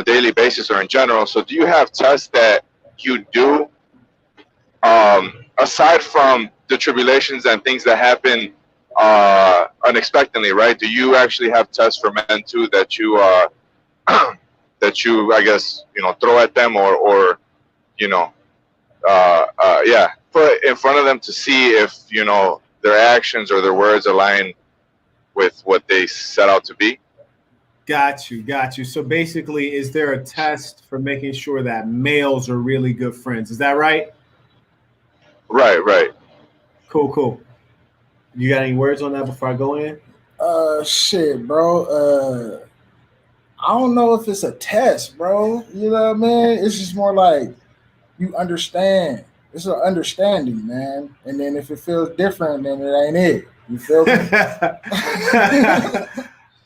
a daily basis or in general. So do you have tests that you do aside from the tribulations and things that happen unexpectedly, right? Do you actually have tests for men too that you that you, I guess, throw at them, or you know yeah, put in front of them to see if their actions or their words align with what they set out to be? Got you, got you. So basically, is there a test for making sure that males are really good friends? Is that right? Right, right. Cool, cool. You got any words on that before I go in? Shit, bro. I don't know if it's a test, bro. You know what I mean? It's just more like you understand. It's an understanding, man. And then if it feels different, then it ain't it. You feel me?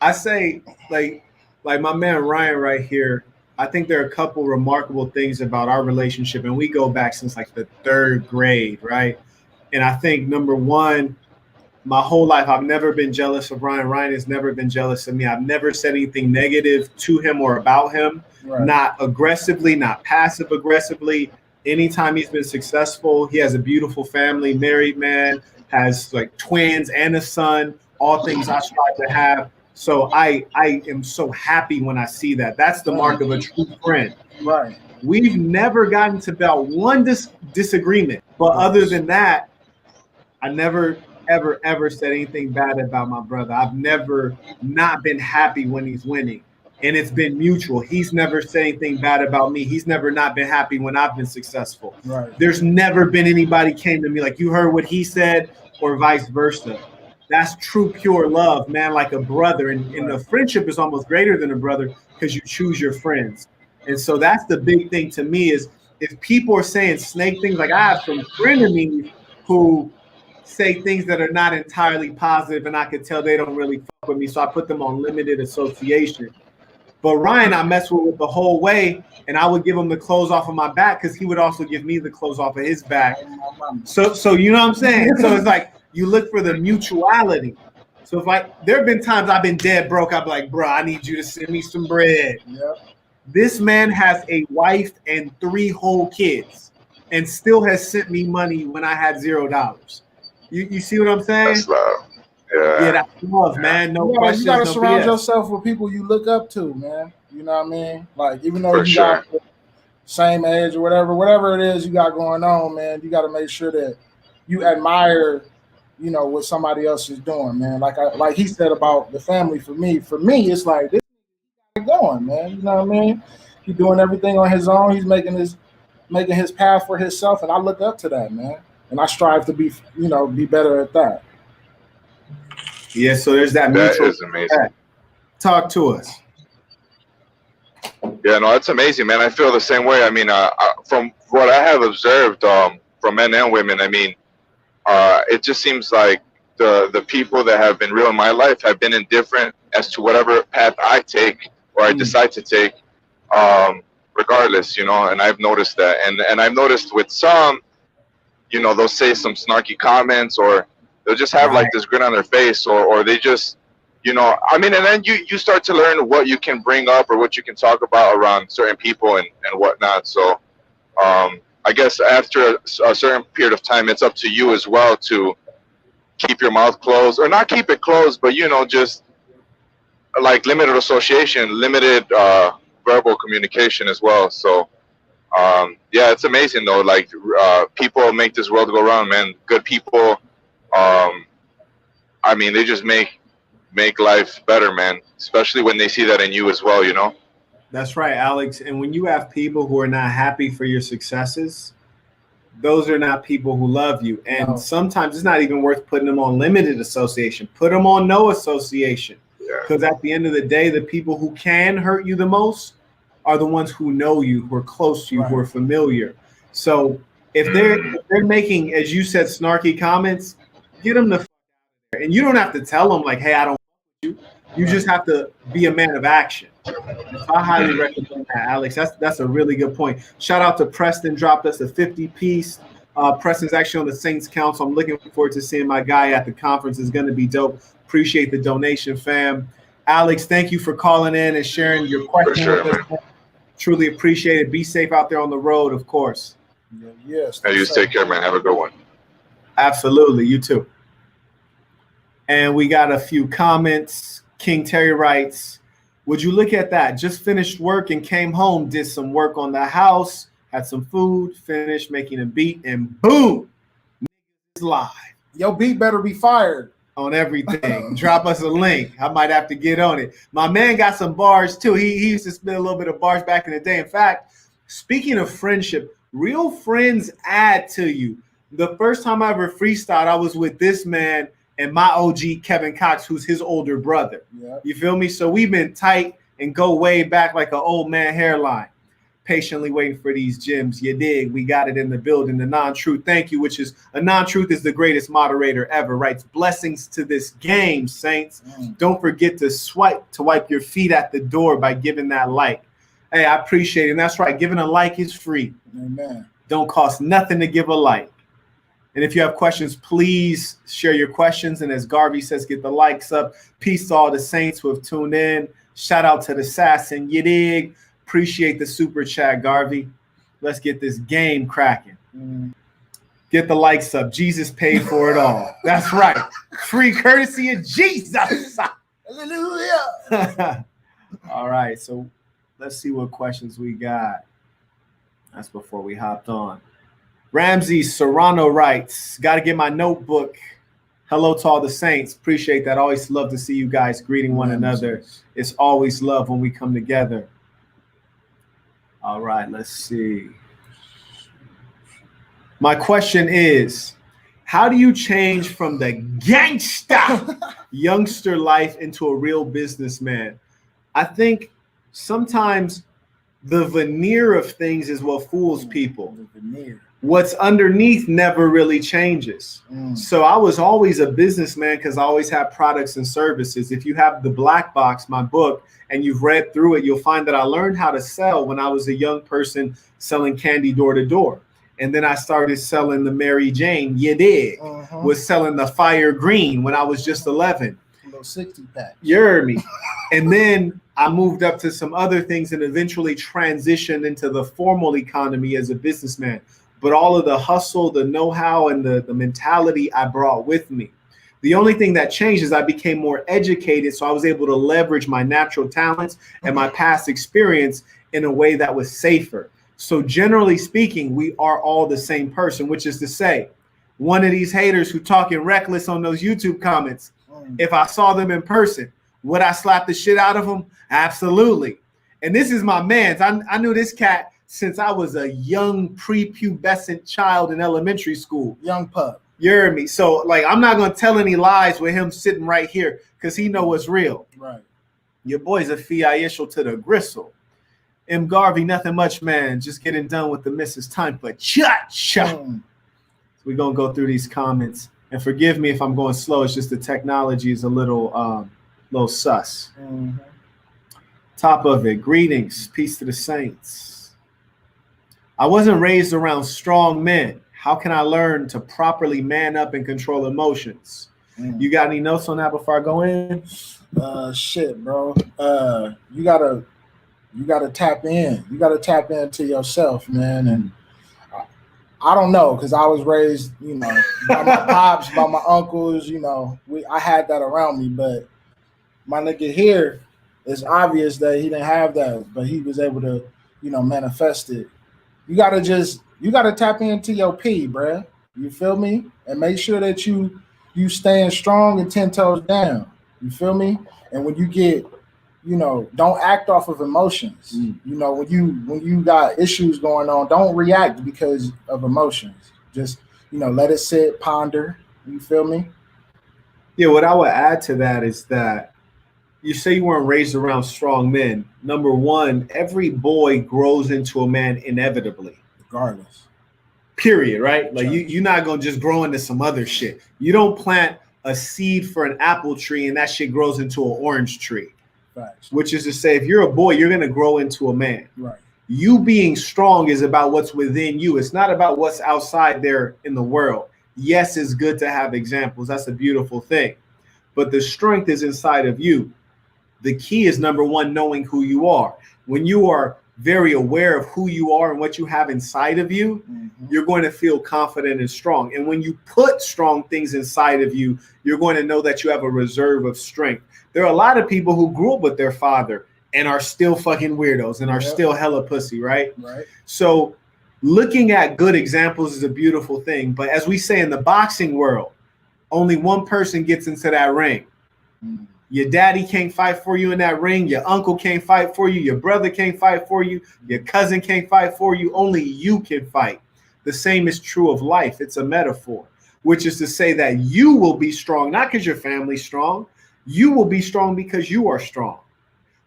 I say, like my man Ryan right here. I think there are a couple remarkable things about our relationship, and we go back since like the third grade, right? And I think number one, my whole life, I've never been jealous of Ryan. Ryan has never been jealous of me. I've never said anything negative to him or about him, right. Not aggressively, not passive aggressively. Anytime he's been successful, he has a beautiful family, married man, has like twins and a son, all things I strive to have. So I am so happy when I see that. That's the mark of a true friend. Right. We've never gotten to about one disagreement. But other than that, I never, ever said anything bad about my brother. I've never not been happy when he's winning. And it's been mutual. He's never said anything bad about me. He's never not been happy when I've been successful. Right. There's never been anybody came to me like, you heard what he said, or vice versa. That's true, pure love, man, like a brother. And the friendship is almost greater than a brother because you choose your friends. And so that's the big thing to me is if people are saying snake things, like I have some frenemies who say things that are not entirely positive, and I could tell they don't really fuck with me, so I put them on limited association. But Ryan, I mess with the whole way, and I would give him the clothes off of my back because he would also give me the clothes off of his back. So you know what I'm saying? So it's like you look for the mutuality. So if like there have been times I've been dead broke, I'd be like, bro, I need you to send me some bread. Yep. This man has a wife and 3 whole kids and still has sent me money when I had $0. You see what I'm saying? That's love. Yeah, that's love, man. No questions. You gotta no surround BS. yourself with people you look up to, man. You know what I mean? Like even though For you sure. got same age or whatever it is you got going on, man, you got to make sure that you admire, what somebody else is doing, man. Like he said about the family. For me, it's like this is going, man. You know what I mean? He's doing everything on his own. He's making his path for himself, and I look up to that, man. And I strive to be better at that. Yeah, so there's that mutual. That is amazing. Talk to us. Yeah, no, that's amazing, man. I feel the same way. I mean, from what I have observed from men and women, I mean, it just seems like the people that have been real in my life have been indifferent as to whatever path I take or I decide to take, regardless, and I've noticed that. And I've noticed with some, they'll say some snarky comments or they'll just have like this grin on their face or they just, I mean, and then you start to learn what you can bring up or what you can talk about around certain people and whatnot. So I guess after a certain period of time, it's up to you as well to keep your mouth closed or not keep it closed, but, just like limited association, limited verbal communication as well. So, yeah, it's amazing though. Like people make this world go round, man. Good people. I mean, they just make life better, man. Especially when they see that in you as well, That's right, Alex. And when you have people who are not happy for your successes, those are not people who love you. And sometimes it's not even worth putting them on limited association. Put them on no association. Because at the end of the day, the people who can hurt you the most are the ones who know you, who are close to you, who are familiar. So if they're making, as you said, snarky comments, get them the f- out. And you don't have to tell them like, hey, I don't you. You just have to be a man of action. So I highly recommend that, Alex. That's a really good point. Shout out to Preston, dropped us a 50-piece. Preston's actually on the Saints Council. I'm looking forward to seeing my guy at the conference. It's going to be dope. Appreciate the donation, fam. Alex, thank you for calling in and sharing your question with us. Truly appreciate it. Be safe out there on the road, of course. Yes. Hey, you take care, man. Have a good one. Absolutely. You too. And we got a few comments. King Terry writes, would you look at that? Just finished work and came home, did some work on the house, had some food, finished making a beat, and boom, it's live. Your beat better be fired. On everything. Drop us a link. I might have to get on it. My man got some bars too. He used to spit a little bit of bars back in the day. In fact, speaking of friendship, real friends add to you. The first time I ever freestyled, I was with this man and my OG Kevin Cox, who's his older brother. Yep. You feel me? So we've been tight and go way back like an old man hairline. Patiently waiting for these gems. You dig? We got it in the building. The non-truth, thank you, which is a non-truth is the greatest moderator ever. Writes blessings to this game, saints. Don't forget to wipe your feet at the door by giving that like. Hey, I appreciate it. And that's right. Giving a like is free. Amen. Don't cost nothing to give a like. And if you have questions, please share your questions. And as Garvey says, get the likes up. Peace to all the saints who have tuned in. Shout out to the assassin. You dig? Appreciate the super chat, Garvey. Let's get this game cracking. Get the likes up. Jesus paid for it all. That's right. Free courtesy of Jesus. Hallelujah. All right. So let's see what questions we got. That's before we hopped on. Ramsey Serrano writes, got to get my notebook. Hello to all the saints. Appreciate that. Always love to see you guys greeting one another. It's always love when we come together. All right, let's see. My question is, how do you change from the gangsta youngster life into a real businessman? I think sometimes the veneer of things is what fools people. The veneer. What's underneath never really changes. So I was always a businessman because I always had products and services. If you have the Black Box, my book, and you've read through it, you'll find that I learned how to sell when I was a young person selling candy door to door. And then I started selling the Mary Jane, you dig, was selling the Fire Green when I was just 11. A little 60 pack. You heard me. And then I moved up to some other things and eventually transitioned into the formal economy as a businessman. But all of the hustle, the know-how, and the mentality I brought with me. The only thing that changed is I became more educated, so I was able to leverage my natural talents and my past experience in a way that was safer. So generally speaking, we are all the same person, which is to say, one of these haters who talking reckless on those YouTube comments, if I saw them in person, would I slap the shit out of them? Absolutely. And this is my man's. I knew this cat since I was a young prepubescent child in elementary school. Young pup. You hear me? So, like, I'm not going to tell any lies with him sitting right here because he know what's real. Right. Your boy's a fiashal to the gristle. M. Garvey, nothing much, man. Just getting done with the Mrs. Time for cha-cha. So we're going to go through these comments. And forgive me if I'm going slow. It's just the technology is a little sus. Top of it. Greetings. Peace to the saints. I wasn't raised around strong men. How can I learn to properly man up and control emotions? You got any notes on that before I go in? Shit, bro. You gotta tap in. You gotta tap into yourself, man. And I don't know, because I was raised, by my pops, by my uncles. I had that around me, but my nigga here, it's obvious that he didn't have that, but he was able to, manifest it. You gotta tap into your P, bruh. You feel me? And make sure that you stand strong and 10 toes down. You feel me? And when you get, don't act off of emotions. When you got issues going on, don't react because of emotions. Just, let it sit, ponder. You feel me? Yeah, what I would add to that is that you say you weren't raised around strong men. Number one, every boy grows into a man inevitably. Regardless. Period, right? Like you're not going to just grow into some other shit. You don't plant a seed for an apple tree and that shit grows into an orange tree. Facts. Which is to say, if you're a boy, you're going to grow into a man. Right. You being strong is about what's within you. It's not about what's outside there in the world. Yes, it's good to have examples. That's a beautiful thing. But the strength is inside of you. The key is, number one, knowing who you are. When you are very aware of who you are and what you have inside of you, you're going to feel confident and strong. And when you put strong things inside of you, you're going to know that you have a reserve of strength. There are a lot of people who grew up with their father and are still fucking weirdos and are still hella pussy, right? Right. So looking at good examples is a beautiful thing. But as we say in the boxing world, only one person gets into that ring. Your daddy can't fight for you in that ring. Your uncle can't fight for you. Your brother can't fight for you. Your cousin can't fight for you. Only you can fight. The same is true of life. It's a metaphor, which is to say that you will be strong, not because your family's strong. You will be strong because you are strong.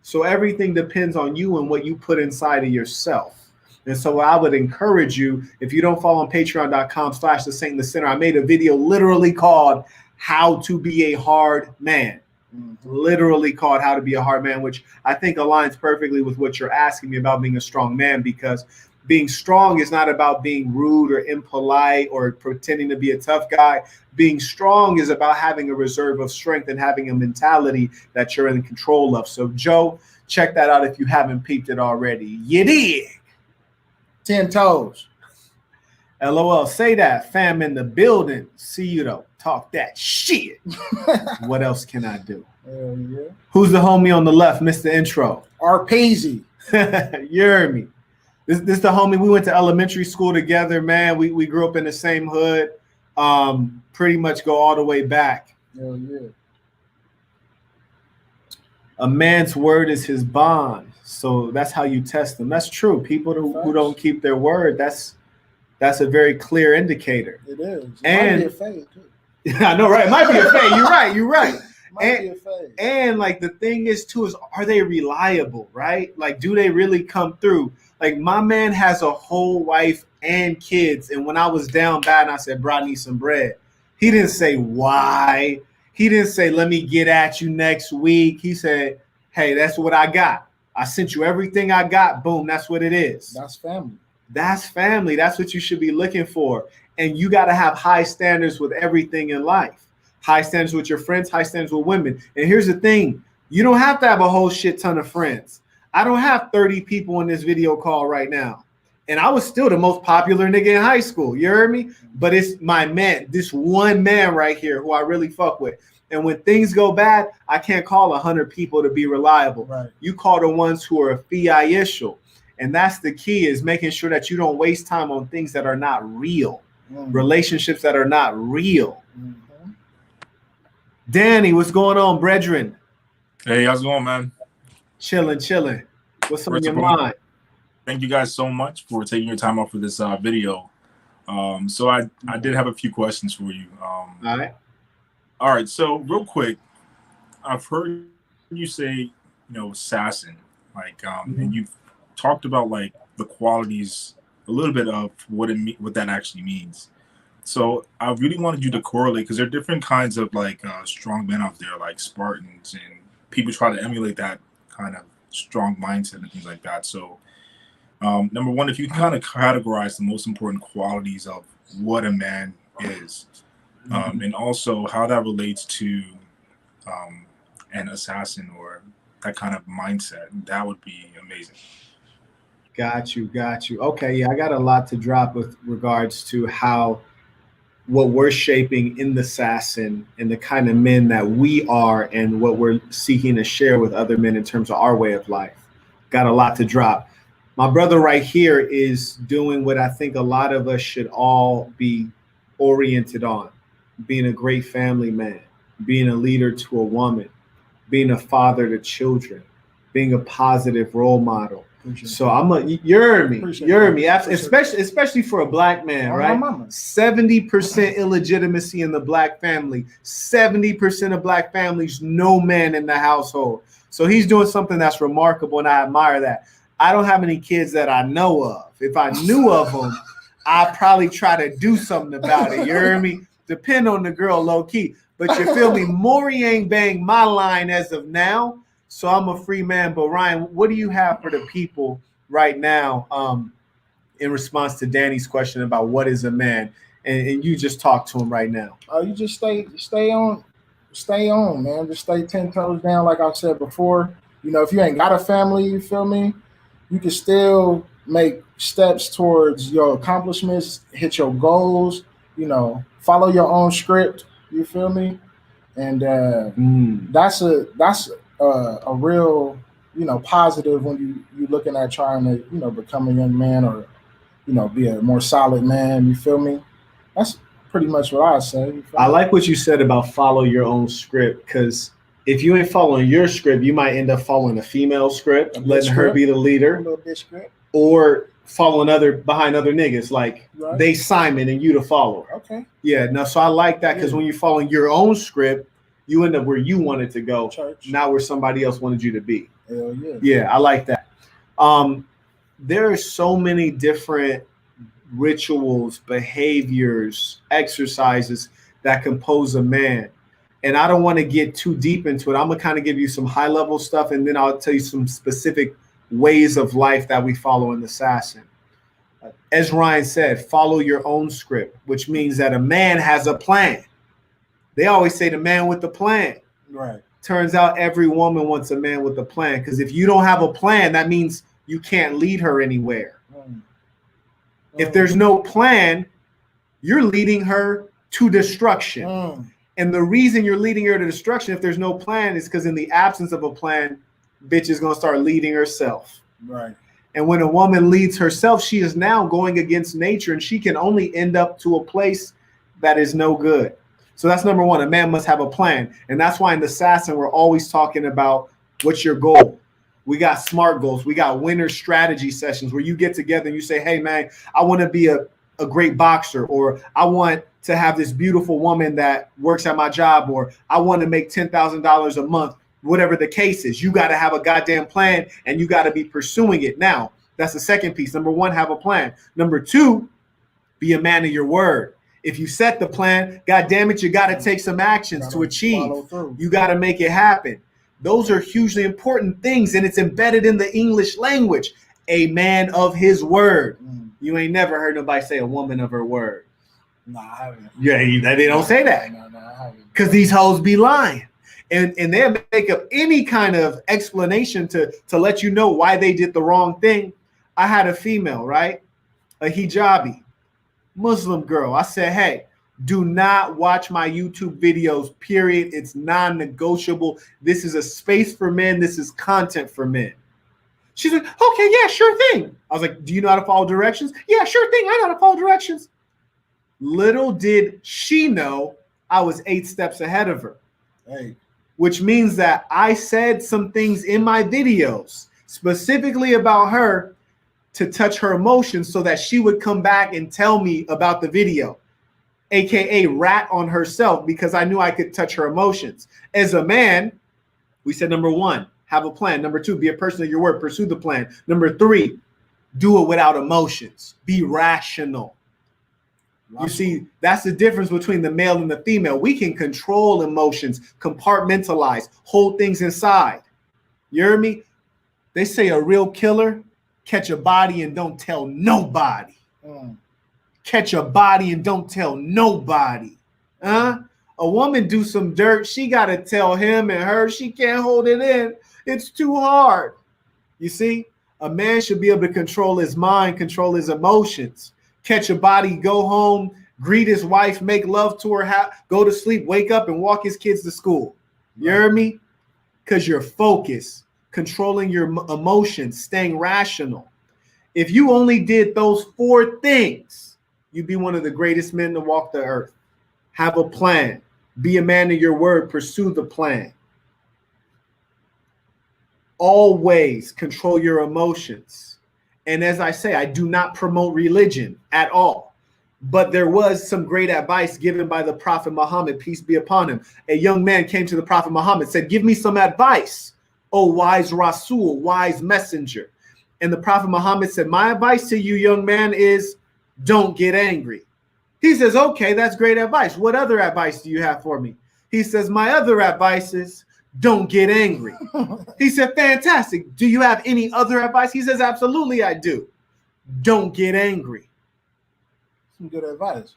So everything depends on you and what you put inside of yourself. And so I would encourage you, if you don't follow on patreon.com/the Saint in the Center, I made a video literally called How to Be a Hard Man. Literally called How to Be a Hard Man, which I think aligns perfectly with what you're asking me about being a strong man, because being strong is not about being rude or impolite or pretending to be a tough guy. Being strong is about having a reserve of strength and having a mentality that you're in control of. So, Joe, check that out if you haven't peeped it already. You dig? 10 toes. LOL, say that. Fam in the building. See you though. Talk that shit. What else can I do? Yeah. Who's the homie on the left, Mr. Intro? Arpeezy. You heard me. This the homie. We went to elementary school together, man. We grew up in the same hood. Pretty much go all the way back. Hell yeah. A man's word is his bond. So that's how you test them. That's true. People who don't keep their word, that's a very clear indicator. It is. It and might be a fade too. I know, right? It might be a fade. You're right. Might be a fade. And like the thing is too, is are they reliable, right? Like, do they really come through? Like, my man has a whole wife and kids. And when I was down bad and I said, bro, I need some bread, he didn't say why. He didn't say, let me get at you next week. He said, hey, that's what I got. I sent you everything I got. Boom, that's what it is. That's family. That's family. That's what you should be looking for. And you got to have high standards with everything in life. High standards with your friends, high standards with women. And here's the thing. You don't have to have a whole shit ton of friends. I don't have 30 people in this video call right now. And I was still the most popular nigga in high school. You heard me? But it's my man, this one man right here who I really fuck with. And when things go bad, I can't call 100 people to be reliable. Right. You call the ones who are fiaishal. And that's the key, is making sure that you don't waste time on things that are not real. Relationships that are not real. Danny, what's going on, brethren? Hey, how's it going, man? Chilling. What's on your mind? Thank you guys so much for taking your time out for this video. So I did have a few questions for you. All right. So real quick, I've heard you say, assassin, like, and you've talked about like the qualities, a little bit of what that actually means. So I really wanted you to correlate, because there are different kinds of like strong men out there, like Spartans, and people try to emulate that kind of strong mindset and things like that. So number one, if you can kind of categorize the most important qualities of what a man is, and also how that relates to an assassin or that kind of mindset, that would be amazing. Got you. Okay, yeah, I got a lot to drop with regards to what we're shaping in the assassin and the kind of men that we are and what we're seeking to share with other men in terms of our way of life. Got a lot to drop. My brother right here is doing what I think a lot of us should all be oriented on: being a great family man, being a leader to a woman, being a father to children, being a positive role model. So you heard me, especially for a black man, right? 70% illegitimacy in the black family, 70% of black families, no man in the household. So he's doing something that's remarkable, and I admire that. I don't have any kids that I know of. If I knew of them, I'd probably try to do something about it. You heard me? Depend on the girl, low key. But you feel me? Maury ain't banged my line as of now. So I'm a free man. But Ryan, what do you have for the people right now in response to Danny's question about what is a man? And you just talk to him right now. You just stay on, man. Just stay 10 toes down, like I said before. If you ain't got a family, you feel me? you can still make steps towards your accomplishments, hit your goals, follow your own script. You feel me? And that's a real, positive when you looking at trying to, become a young man or, be a more solid man. You feel me? That's pretty much what I say. I like what you said about follow your own script, because if you ain't following your script, you might end up following a female script, letting her be the leader, or following behind other niggas like they Simon and you the follower. Okay. Yeah. No. So I like that, because when you're following your own script, you end up where you wanted to go, not where somebody else wanted you to be. Hell yeah. Yeah, I like that. There are so many different rituals, behaviors, exercises that compose a man. And I don't want to get too deep into it. I'm going to kind of give you some high level stuff, and then I'll tell you some specific ways of life that we follow in the Assassin. As Ryan said, follow your own script, which means that a man has a plan. They always say the man with the plan. Right. Turns out every woman wants a man with a plan, because if you don't have a plan, that means you can't lead her anywhere. If there's no plan, you're leading her to destruction. And the reason you're leading her to destruction, if there's no plan, is because in the absence of a plan, bitch is going to start leading herself. Right. And when a woman leads herself, she is now going against nature, and she can only end up to a place that is no good. So that's number one. A man must have a plan. And that's why in the Assassin, we're always talking about what's your goal. We got SMART goals. We got winter strategy sessions where you get together and you say, hey, man, I want to be a great boxer, or I want to have this beautiful woman that works at my job, or I want to make $10,000 a month, whatever the case is. You got to have a goddamn plan, and you got to be pursuing it. Now, that's the second piece. Number one, have a plan. Number two, be a man of your word. If you set the plan, God damn it, you got to take some actions to achieve. You got to make it happen. Those are hugely important things, and it's embedded in the English language. A man of his word. You ain't never heard nobody say a woman of her word. No, I haven't. Yeah, they don't say that. No, I haven't. Because these hoes be lying. And they'll make up any kind of explanation to let you know why they did the wrong thing. I had a female, right? A hijabi, Muslim girl. I said, hey, do not watch my YouTube videos, period. It's non-negotiable. This is a space for men. This is content for men. She's like, okay, yeah, sure thing. I was like, do you know how to follow directions? Yeah, sure thing. I know how to follow directions. Little did she know I was 8 steps ahead of her. Hey. Which means that I said some things in my videos specifically about her to touch her emotions so that she would come back and tell me about the video, AKA rat on herself, because I knew I could touch her emotions. As a man, we said, number one, have a plan. Number two, be a person of your word, pursue the plan. Number three, do it without emotions. Be rational. You see, that's the difference between the male and the female. We can control emotions, compartmentalize, hold things inside. You hear me? They say a real killer catch a body and don't tell nobody. Catch a body and don't tell nobody. A woman do some dirt, she got to tell him and her. She can't hold it in. It's too hard. You see, a man should be able to control his mind, control his emotions. Catch a body, go home, greet his wife, make love to her, go to sleep, wake up, and walk his kids to school. You hear me? Because you're focused, controlling your emotions, staying rational. If you only did those 4 things, you'd be one of the greatest men to walk the earth. Have a plan. Be a man of your word. Pursue the plan. Always control your emotions. And as I say, I do not promote religion at all. But there was some great advice given by the Prophet Muhammad, peace be upon him. A young man came to the Prophet Muhammad, said, give me some advice, O wise Rasul, wise messenger. And the Prophet Muhammad said, my advice to you, young man, is don't get angry. He says, okay, that's great advice. What other advice do you have for me? He says, my other advice is don't get angry. He said, fantastic. Do you have any other advice? He says, absolutely, I do. Don't get angry. Some good advice.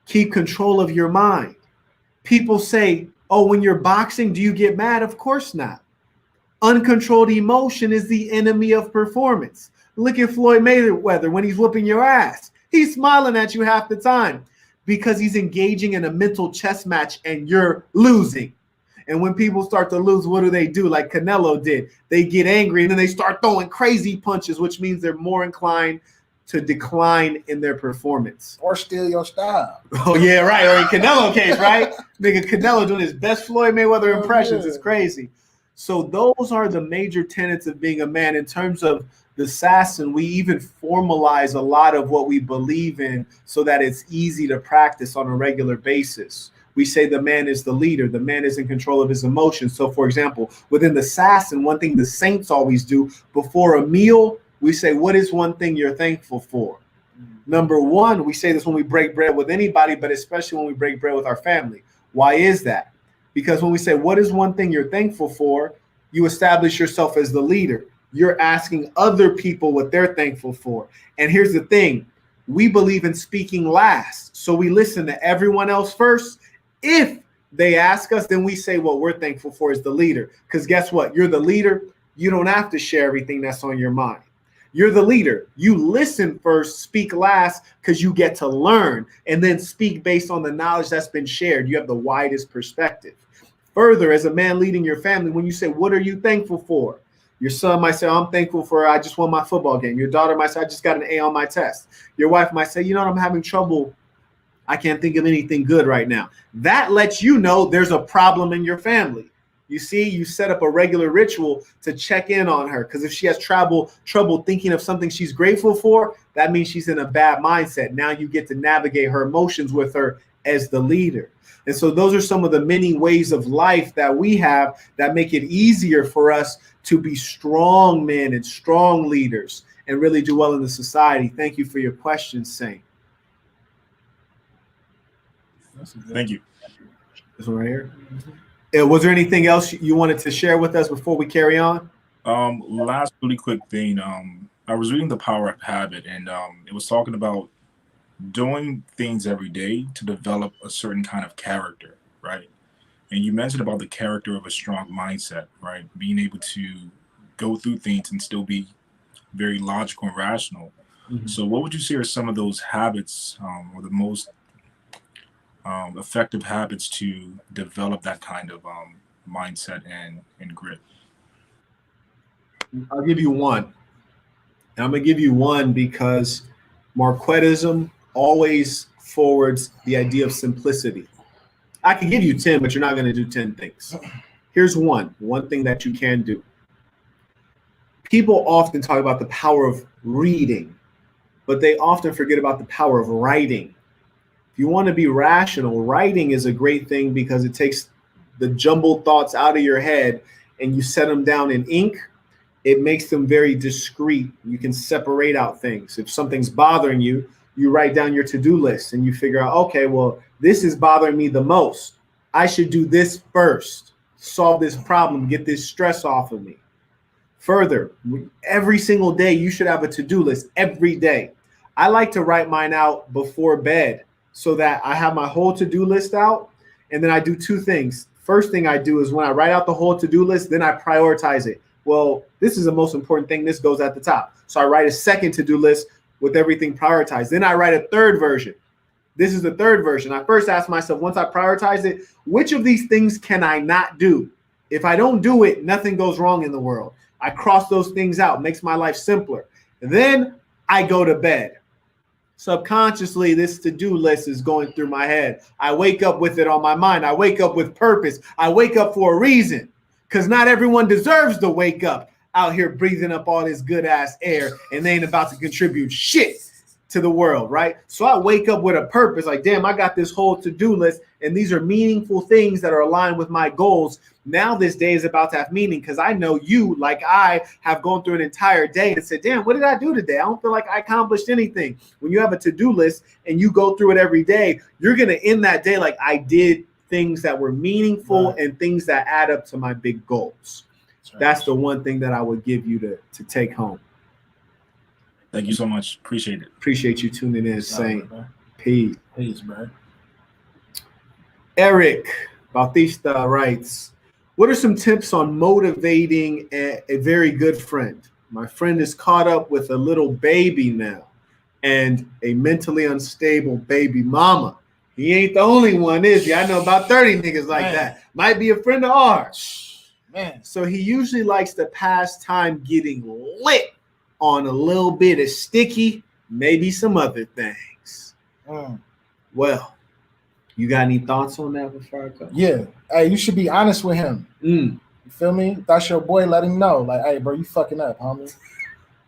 Keep control of your mind. People say, oh, when you're boxing, do you get mad? Of course not. Uncontrolled emotion is the enemy of performance. Look at Floyd Mayweather when he's whooping your ass. He's smiling at you half the time because he's engaging in a mental chess match and you're losing. And when people start to lose, what do? Like Canelo did. They get angry and then they start throwing crazy punches, which means they're more inclined to decline in their performance. Or steal your style. Oh, yeah, right. Or in Canelo case, right? Nigga, Canelo doing his best Floyd Mayweather impressions is crazy. So those are the major tenets of being a man. In terms of the assassin, we even formalize a lot of what we believe in so that it's easy to practice on a regular basis. We say the man is the leader. The man is in control of his emotions. So, for example, within the assassin, one thing the saints always do before a meal, we say, what is one thing you're thankful for? Number one, we say this when we break bread with anybody, but especially when we break bread with our family. Why is that? Because when we say, what is one thing you're thankful for, you establish yourself as the leader. You're asking other people what they're thankful for. And here's the thing. We believe in speaking last. So we listen to everyone else first. If they ask us, then we say what we're thankful for is the leader. Because guess what? You're the leader. You don't have to share everything that's on your mind. You're the leader. You listen first, speak last, because you get to learn, and then speak based on the knowledge that's been shared. You have the widest perspective. Further, as a man leading your family, when you say, what are you thankful for? Your son might say, I'm thankful for I just won my football game. Your daughter might say, I just got an A on my test. Your wife might say, you know what, I'm having trouble. I can't think of anything good right now. That lets you know there's a problem in your family. You see, you set up a regular ritual to check in on her, because if she has trouble thinking of something she's grateful for, that means she's in a bad mindset. Now you get to navigate her emotions with her as the leader. And so those are some of the many ways of life that we have that make it easier for us to be strong men and strong leaders and really do well in the society. Thank you for your question, Saint. Thank you. This one right here. Was there anything else you wanted to share with us before we carry on? Last really quick thing. I was reading The Power of Habit, and it was talking about doing things every day to develop a certain kind of character, right? And you mentioned about the character of a strong mindset, right? Being able to go through things and still be very logical and rational. Mm-hmm. So what would you say are some of those habits or the most effective habits to develop that kind of mindset and grit? I'll give you one. And I'm going to give you one because Marquettism always forwards the idea of simplicity. I can give you 10, but you're not going to do 10 things. Here's one thing that you can do. People often talk about the power of reading, but they often forget about the power of writing. If you want to be rational, writing is a great thing because it takes the jumbled thoughts out of your head and you set them down in ink. It makes them very discreet. You can separate out things. If something's bothering you, you write down your to-do list and you figure out, okay, well, this is bothering me the most. I should do this first, solve this problem, get this stress off of me. Further, every single day, you should have a to-do list every day. I like to write mine out before bed so that I have my whole to-do list out. And then I do two things. First thing I do is when I write out the whole to-do list, then I prioritize it. Well, this is the most important thing. This goes at the top. So I write a second to-do list with everything prioritized. Then I write a third version. This is the third version. I first ask myself, once I prioritize it, which of these things can I not do? If I don't do it, nothing goes wrong in the world. I cross those things out, makes my life simpler. And then I go to bed. Subconsciously, this to-do list is going through my head. I wake up with it on my mind. I wake up with purpose. I wake up for a reason, because not everyone deserves to wake up out here breathing up all this good ass air and they ain't about to contribute shit to the world, right? So I wake up with a purpose, like, damn, I got this whole to-do list and these are meaningful things that are aligned with my goals. Now this day is about to have meaning because I know you, like I, have gone through an entire day and said, damn, what did I do today? I don't feel like I accomplished anything. When you have a to-do list and you go through it every day, you're going to end that day like I did things that were meaningful and things that add up to my big goals. That's the one thing that I would give you to take home. Thank you so much. Appreciate it. Appreciate you tuning in, Saint. Peace. Peace, man. Eric Bautista writes, What are some tips on motivating a very good friend? My friend is caught up with a little baby now and a mentally unstable baby mama. He ain't the only one, is he? I know about 30 niggas like that. Might be a friend of ours. Man. So he usually likes to pass time getting lit on a little bit of sticky, maybe some other things. Well, you got any thoughts on that before I go? Yeah. Hey, you should be honest with him. You feel me? If that's your boy, let him know. Like, hey, bro, you fucking up, homie.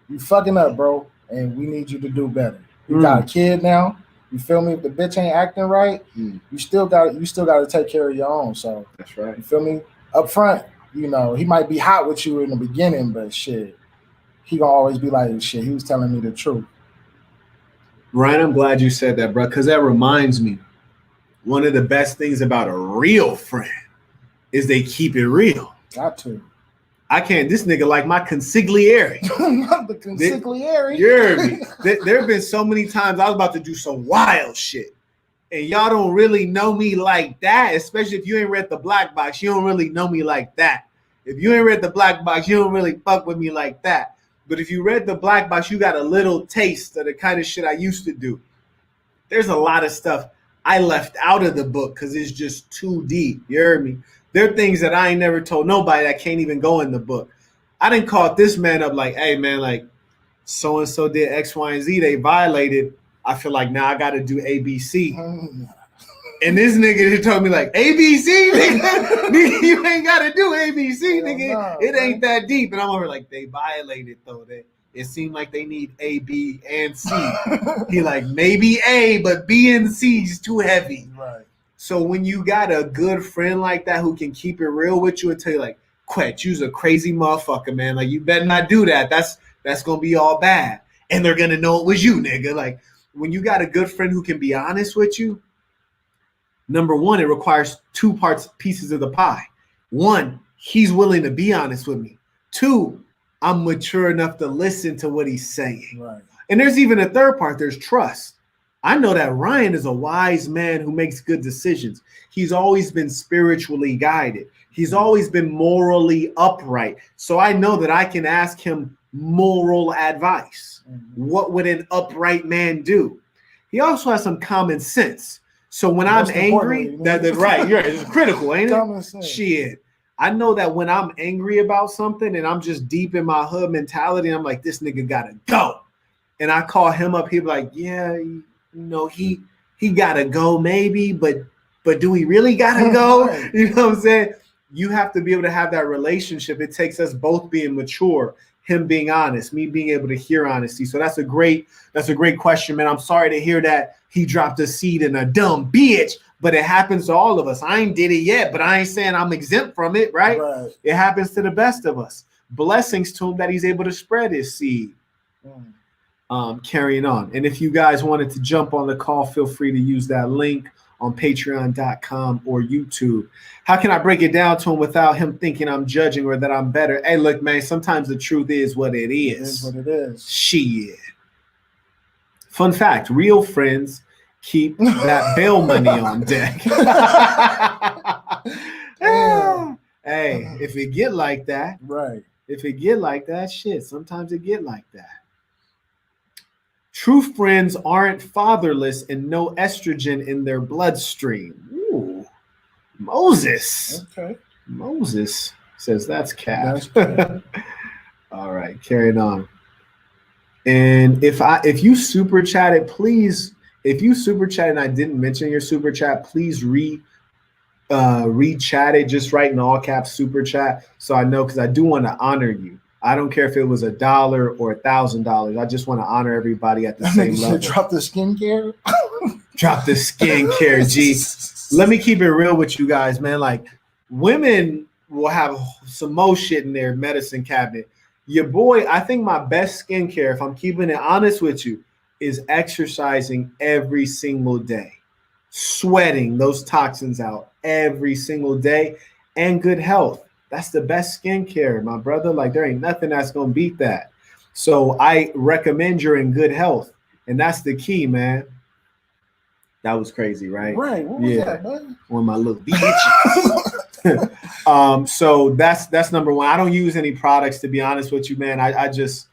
You fucking up, bro. And we need you to do better. You got a kid now. You feel me? If the bitch ain't acting right, you still got to take care of your own. So that's right. You feel me? Up front, you know, he might be hot with you in the beginning, but shit, he gonna always be like, shit, he was telling me the truth. Ryan, I'm glad you said that, bro, because that reminds me. One of the best things about a real friend is they keep it real. Got to. I can't. This nigga like my consigliere. Not the consigliere. You heard me. There have been so many times I was about to do some wild shit, and y'all don't really know me like that. Especially if you ain't read the black box, you don't really know me like that. If you ain't read the black box, you don't really fuck with me like that. But if you read the black box, you got a little taste of the kind of shit I used to do. There's a lot of stuff I left out of the book because it's just too deep. You heard me? There are things that I ain't never told nobody that can't even go in the book. I didn't call this man up like, hey, man, like, so-and-so did X, Y, and Z. They violated. I feel like now I got to do ABC. And this nigga told me like, ABC, nigga, you ain't got to do ABC, nigga. It ain't that deep. And I'm over like, they violated, though. It seemed like they need A, B, and C. He like, maybe A, but B and C is too heavy. Right. So when you got a good friend like that who can keep it real with you and tell you like, Quet, you's a crazy motherfucker, man. Like, you better not do that. That's going to be all bad. And they're going to know it was you, nigga. Like, when you got a good friend who can be honest with you, number one, it requires pieces of the pie. One, he's willing to be honest with me. Two, I'm mature enough to listen to what he's saying. Right. And there's even a third part. There's trust. I know that Ryan is a wise man who makes good decisions. He's always been spiritually guided. He's always been morally upright. So I know that I can ask him moral advice. What would an upright man do? He also has some common sense. So when I'm angry, that's right. You're right. It's critical, ain't it? Shit. I know that when I'm angry about something and I'm just deep in my hood mentality, I'm like, this nigga gotta go. And I call him up, he'll be like, yeah, you know, he gotta go maybe, but do we really gotta go? You know what I'm saying? You have to be able to have that relationship. It takes us both being mature, him being honest, me being able to hear honesty. So that's a great question, man. I'm sorry to hear that he dropped a seed in a dumb bitch, but it happens to all of us. I ain't did it yet, but I ain't saying I'm exempt from it, right? It happens to the best of us. Blessings to him that he's able to spread his seed. Carrying on. And if you guys wanted to jump on the call, feel free to use that link on patreon.com or YouTube. How can I break it down to him without him thinking I'm judging or that I'm better? Hey, look, man, sometimes the truth is what it is. It is what it is. Shit. Fun fact, real friends keep that bail money on deck. Hey, if it get like that, right. If it get like that, shit, sometimes it get like that. True friends aren't fatherless and no estrogen in their bloodstream. Ooh, Moses. Okay. Moses says that's cap. All right, carrying on. And if you super chatted, please, if you super chat and I didn't mention your super chat, please re-chat it. Just write in all caps super chat so I know, because I do want to honor you. I don't care if it was $1 or $1,000. I just want to honor everybody at the same level. Drop the skincare. Drop the skincare, G. Let me keep it real with you guys, man. Like, women will have some more shit in their medicine cabinet. Your boy, I think my best skincare, if I'm keeping it honest with you, is exercising every single day, sweating those toxins out every single day, and good health. That's the best skincare, my brother. Like, there ain't nothing that's going to beat that. So I recommend you're in good health. And that's the key, man. That was crazy, right? Right. What was that, man? One of my little bitches. So that's number one. I don't use any products, to be honest with you, man. I just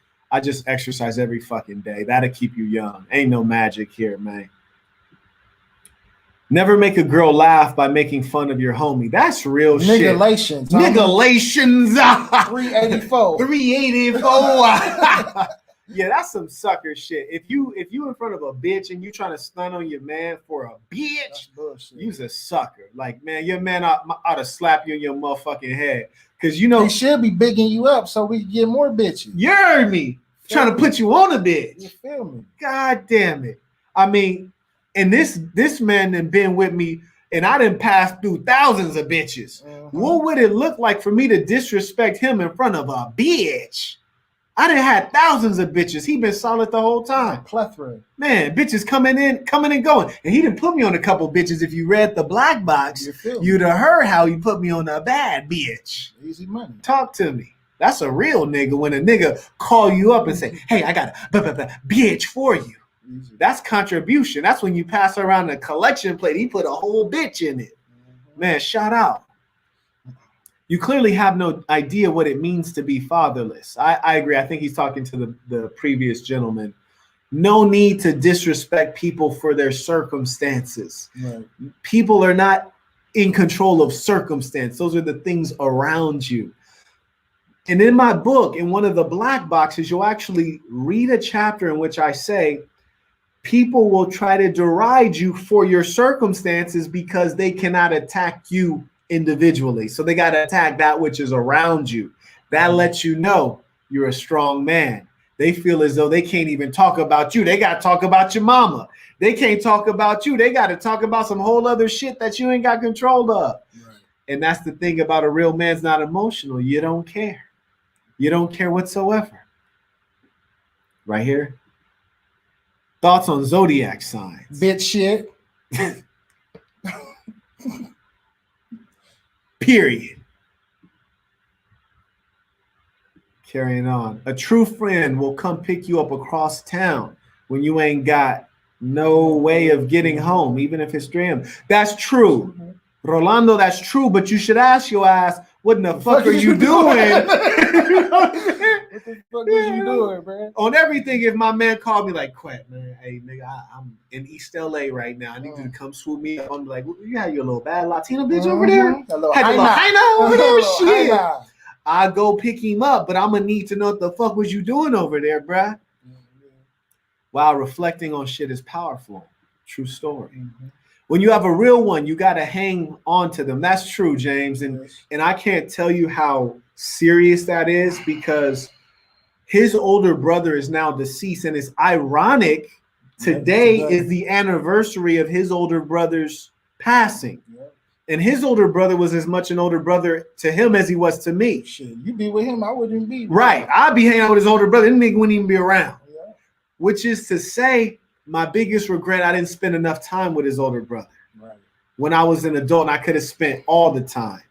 exercise every fucking day. That'll keep you young. Ain't no magic here, man. Never make a girl laugh by making fun of your homie. That's real shit. Nigalations. 384. 384. Yeah, that's some sucker shit. If you in front of a bitch and you trying to stun on your man for a bitch, you's a sucker. Like, man, your man ought to slap you in your motherfucking head. Because you know he should be bigging you up so we can get more bitches. You heard me. Trying to put you on a bitch. You feel me? God damn it. I mean, and this man done been with me, and I done passed through thousands of bitches. What would it look like for me to disrespect him in front of a bitch? I done had thousands of bitches. He been solid the whole time. Plethora. Man, bitches coming and going. And he done put me on a couple bitches. If you read the black box, you'd have heard how he put me on a bad bitch. Easy money. Talk to me. That's a real nigga when a nigga call you up and say, hey, I got a bitch for you. Easy. That's contribution. That's when you pass around a collection plate. He put a whole bitch in it. Man, shout out. You clearly have no idea what it means to be fatherless. I agree. I think he's talking to the previous gentleman. No need to disrespect people for their circumstances. Right. People are not in control of circumstance. Those are the things around you. And in my book, in one of the black boxes, you'll actually read a chapter in which I say, people will try to deride you for your circumstances because they cannot attack you individually. So they got to attack that which is around you. That lets you know you're a strong man. They feel as though they can't even talk about you. They got to talk about your mama. They can't talk about you. They got to talk about some whole other shit that you ain't got control of. Right. And that's the thing about a real man's not emotional. You don't care. You don't care whatsoever. Right here. Thoughts on zodiac signs. Bitch shit. Period. Carrying on. A true friend will come pick you up across town when you ain't got no way of getting home, even if it's 3 a.m. That's true. Rolando, that's true, but you should ask your ass, what in the fuck are you doing? What the fuck was you doing, man? On everything, if my man called me like, Quet, man, hey, nigga, I'm in East LA right now. I need you to come swoop me up. I'm like, you have your little bad Latino bitch over there? A little hyena over there? Shit. I go pick him up, but I'm going to need to know what the fuck was you doing over there, bruh? While reflecting on shit is powerful. True story. When you have a real one, you got to hang on to them. That's true, James. And I can't tell you how serious that is because his older brother is now deceased. And it's ironic. Today is the anniversary of his older brother's passing. And his older brother was as much an older brother to him as he was to me. Shit, you be with him, I wouldn't be. Right. I'd be hanging out with his older brother. That nigga wouldn't even be around. Yeah. Which is to say, my biggest regret, I didn't spend enough time with his older brother. Right. When I was an adult, and I could have spent all the time.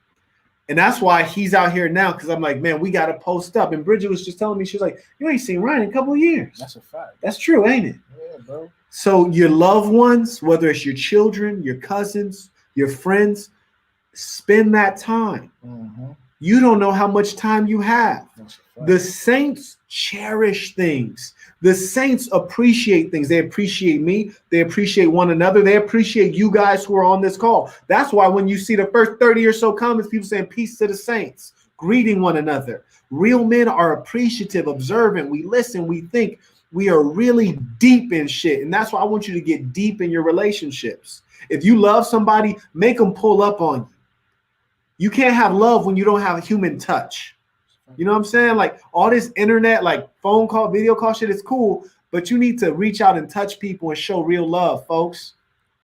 And that's why he's out here now, because I'm like, man, we got to post up. And Bridget was just telling me, she's like, you ain't seen Ryan in a couple of years. That's a fact. That's true, ain't it? Yeah, bro. So your loved ones, whether it's your children, your cousins, your friends, spend that time. You don't know how much time you have. The saints cherish things. The saints appreciate things. They appreciate me. They appreciate one another. They appreciate you guys who are on this call. That's why when you see the first 30 or so comments, people saying peace to the saints, greeting one another. Real men are appreciative, observant. We listen, we think. We are really deep in shit. And that's why I want you to get deep in your relationships. If you love somebody, make them pull up on you. You can't have love when you don't have a human touch. You know what I'm saying? Like all this internet, like phone call, video call shit is cool, but you need to reach out and touch people and show real love, folks.